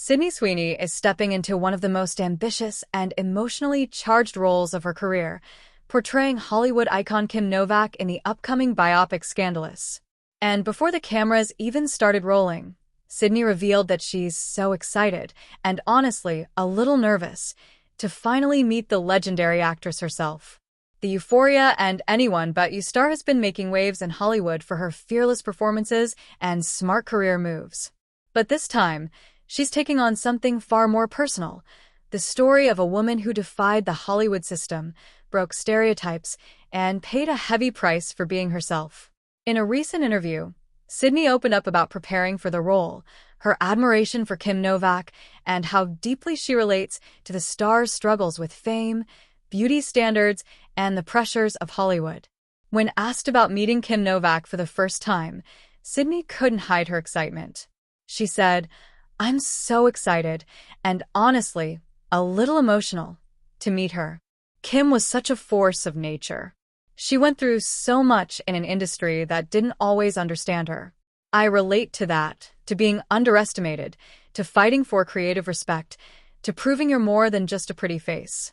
Sydney Sweeney is stepping into one of the most ambitious and emotionally charged roles of her career, portraying Hollywood icon Kim Novak in the upcoming biopic Scandalous. And before the cameras even started rolling, Sydney revealed that she's so excited, and honestly, a little nervous, to finally meet the legendary actress herself. The Euphoria and Anyone But You star has been making waves in Hollywood for her fearless performances and smart career moves. But this time, she's taking on something far more personal, the story of a woman who defied the Hollywood system, broke stereotypes, and paid a heavy price for being herself. In a recent interview, Sydney opened up about preparing for the role, her admiration for Kim Novak, and how deeply she relates to the star's struggles with fame, beauty standards, and the pressures of Hollywood. When asked about meeting Kim Novak for the first time, Sydney couldn't hide her excitement. She said, "I'm so excited, and honestly, a little emotional, to meet her. Kim was such a force of nature. She went through so much in an industry that didn't always understand her. I relate to that, to being underestimated, to fighting for creative respect, to proving you're more than just a pretty face."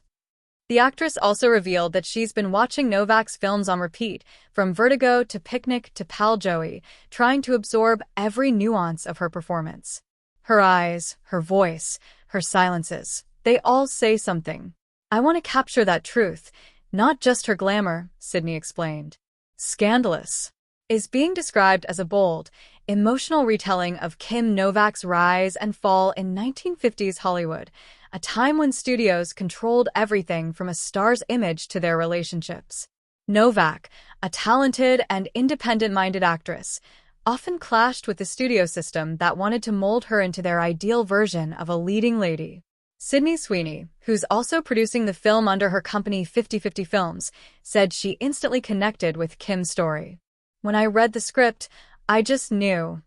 The actress also revealed that she's been watching Novak's films on repeat, from Vertigo to Picnic to Pal Joey, trying to absorb every nuance of her performance. Her eyes, her voice, her silences, they all say something. "I want to capture that truth, not just her glamour," Sydney explained. Scandalous is being described as a bold, emotional retelling of Kim Novak's rise and fall in 1950s Hollywood, a time when studios controlled everything from a star's image to their relationships. Novak, a talented and independent-minded actress, often clashed with the studio system that wanted to mold her into their ideal version of a leading lady. Sydney Sweeney, who's also producing the film under her company 50/50 Films, said she instantly connected with Kim's story. "When I read the script, I just knew.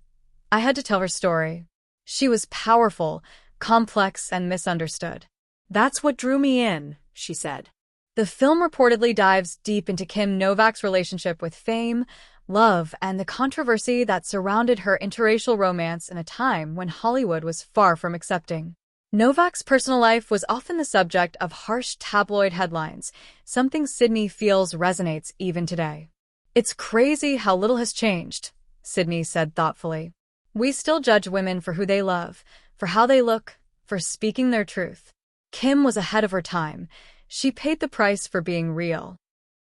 I had to tell her story. She was powerful, complex, and misunderstood. That's what drew me in," she said. The film reportedly dives deep into Kim Novak's relationship with fame, love, and the controversy that surrounded her interracial romance in a time when Hollywood was far from accepting. Novak's personal life was often the subject of harsh tabloid headlines, something Sydney feels resonates even today. "It's crazy how little has changed," Sydney said thoughtfully. "We still judge women for who they love, for how they look, for speaking their truth. Kim was ahead of her time. She paid the price for being real."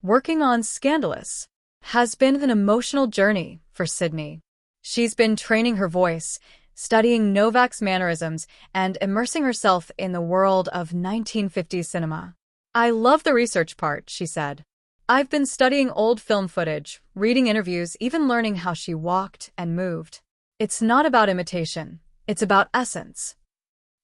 Working on Scandalous has been an emotional journey for Sydney. She's been training her voice, studying Novak's mannerisms, and immersing herself in the world of 1950s cinema. "I love the research part," she said. "I've been studying old film footage, reading interviews, even learning how she walked and moved. It's not about imitation, it's about essence."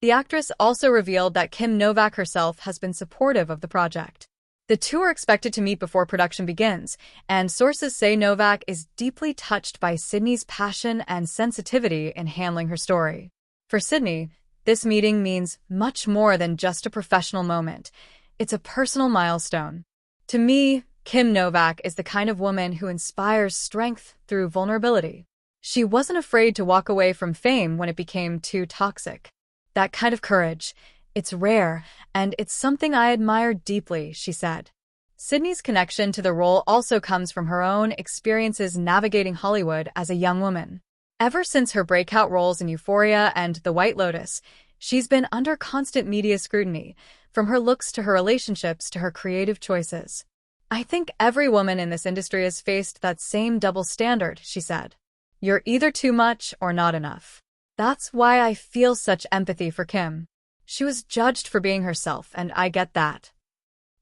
The actress also revealed that Kim Novak herself has been supportive of the project. The two are expected to meet before production begins, and sources say Novak is deeply touched by Sydney's passion and sensitivity in handling her story. For Sydney, this meeting means much more than just a professional moment. It's a personal milestone. "To me, Kim Novak is the kind of woman who inspires strength through vulnerability. She wasn't afraid to walk away from fame when it became too toxic. That kind of courage, it's rare, and it's something I admire deeply," she said. Sydney's connection to the role also comes from her own experiences navigating Hollywood as a young woman. Ever since her breakout roles in Euphoria and The White Lotus, she's been under constant media scrutiny, from her looks to her relationships to her creative choices. "I think every woman in this industry has faced that same double standard," she said. "You're either too much or not enough. That's why I feel such empathy for Kim. She was judged for being herself, and I get that."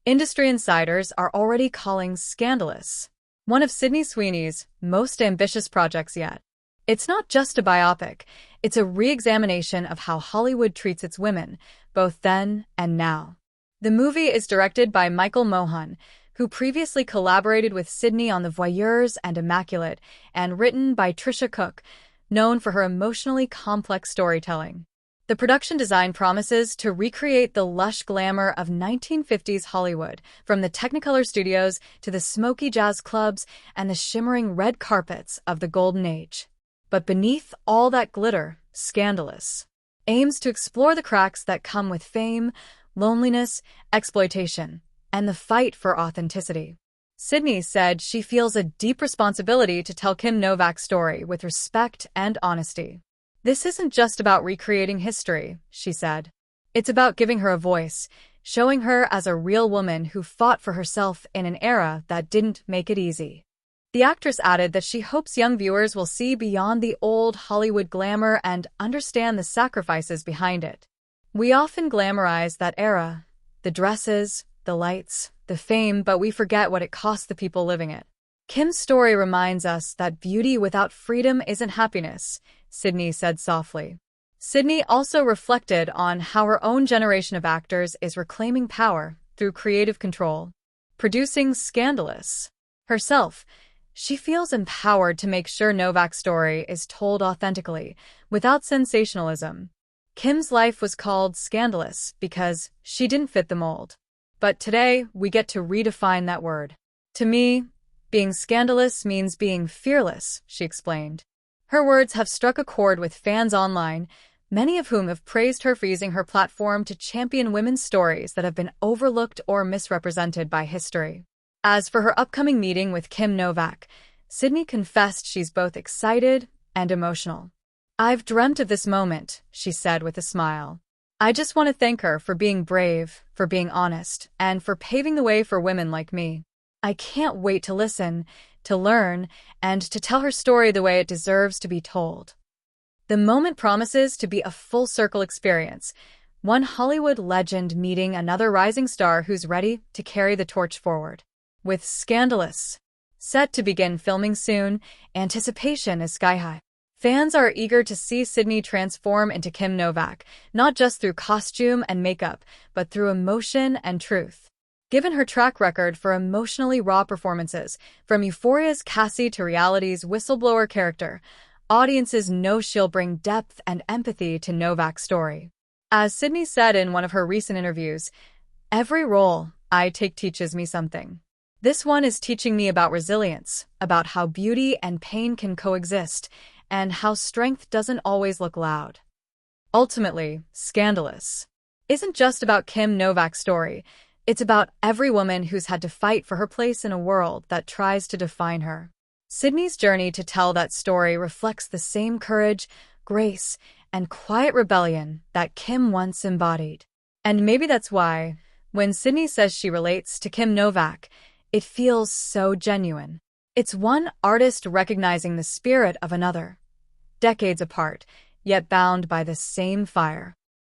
Industry insiders are already calling Scandalous one of Sydney Sweeney's most ambitious projects yet. It's not just a biopic, it's a re-examination of how Hollywood treats its women, both then and now. The movie is directed by Michael Mohan, who previously collaborated with Sydney on The Voyeurs and Immaculate, and written by Trisha Cook, known for her emotionally complex storytelling. The production design promises to recreate the lush glamour of 1950s Hollywood, from the Technicolor studios to the smoky jazz clubs and the shimmering red carpets of the Golden Age. But beneath all that glitter, Scandalous aims to explore the cracks that come with fame, loneliness, exploitation, and the fight for authenticity. Sydney said she feels a deep responsibility to tell Kim Novak's story with respect and honesty. "This isn't just about recreating history," she said. "It's about giving her a voice, showing her as a real woman who fought for herself in an era that didn't make it easy." The actress added that she hopes young viewers will see beyond the old Hollywood glamour and understand the sacrifices behind it. "We often glamorize that era, the dresses, the lights, the fame, but we forget what it cost the people living it. Kim's story reminds us that beauty without freedom isn't happiness," Sydney said softly. Sydney also reflected on how her own generation of actors is reclaiming power through creative control. Producing Scandalous herself, she feels empowered to make sure Novak's story is told authentically, without sensationalism. Kim's life was called scandalous because she didn't fit the mold. But today, we get to redefine that word. "To me, being scandalous means being fearless," she explained. Her words have struck a chord with fans online, many of whom have praised her for using her platform to champion women's stories that have been overlooked or misrepresented by history. As for her upcoming meeting with Kim Novak, Sydney confessed she's both excited and emotional. "I've dreamt of this moment," she said with a smile. "I just want to thank her for being brave, for being honest, and for paving the way for women like me. I can't wait to listen, to learn, and to tell her story the way it deserves to be told." The moment promises to be a full-circle experience, one Hollywood legend meeting another rising star who's ready to carry the torch forward. With Scandalous set to begin filming soon, anticipation is sky-high. Fans are eager to see Sydney transform into Kim Novak, not just through costume and makeup, but through emotion and truth. Given her track record for emotionally raw performances, from Euphoria's Cassie to reality's whistleblower character, audiences know she'll bring depth and empathy to Novak's story. As Sydney said in one of her recent interviews, "Every role I take teaches me something. This one is teaching me about resilience, about how beauty and pain can coexist, and how strength doesn't always look loud." Ultimately, Scandalous isn't just about Kim Novak's story. It's about every woman who's had to fight for her place in a world that tries to define her. Sydney's journey to tell that story reflects the same courage, grace, and quiet rebellion that Kim once embodied. And maybe that's why, when Sydney says she relates to Kim Novak, it feels so genuine. It's one artist recognizing the spirit of another, decades apart, yet bound by the same fire.